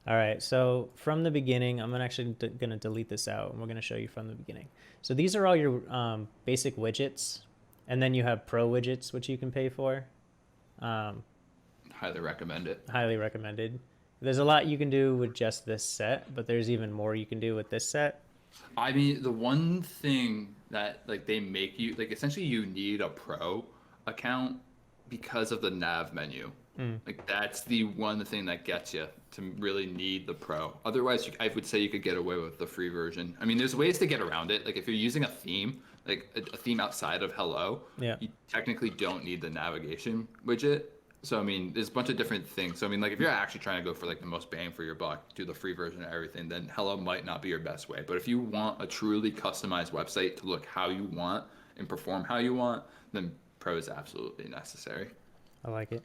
All right, so from the beginning, I'm actually going to delete this out, and we're going to show you from the beginning. So these are all your basic widgets, and then you have pro widgets, which you can pay for. Um, Highly recommend it. Highly recommended. There's a lot you can do with just this set, but there's even more you can do with this set. I mean, the one thing that like they make you like essentially you need a pro account because of the nav menu. Mm, Like that's the one thing that gets you to really need the pro. Otherwise, I would say you could get away with the free version. I mean, there's ways to get around it. Like if you're using a theme, like a theme outside of Hello, yeah. you technically don't need the navigation widget. So I mean, there's a bunch of different things. So I mean, like if you're actually trying to go for like the most bang for your buck, do the free version of everything, then Hello might not be your best way. But if you want a truly customized website to look how you want and perform how you want, then Pro is absolutely necessary. I like it.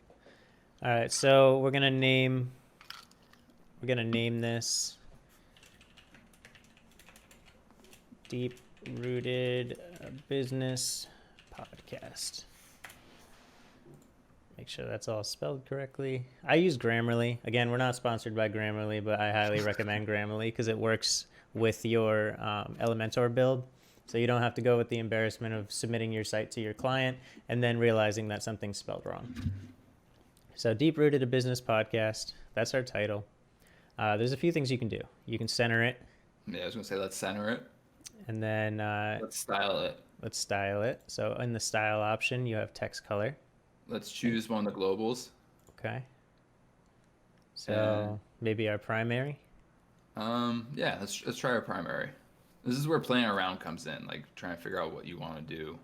All right, so we're gonna name this Deep Rooted Business Podcast. Make sure that's all spelled correctly. I use Grammarly. Again, we're not sponsored by Grammarly, but I highly recommend Grammarly because it works with your Elementor build. So you don't have to go with the embarrassment of submitting your site to your client and then realizing that something's spelled wrong. So, Deep Rooted a Business Podcast. That's our title. There's a few things you can do. You can center it, Yeah, I was gonna say let's center it. and then Let's style it. let's style it. So, in the style option, you have text color. Let's choose one of the globals. Okay. And So, maybe our primary. yeah, let's try our primary. This is where playing around comes in, like trying to figure out what you want to do.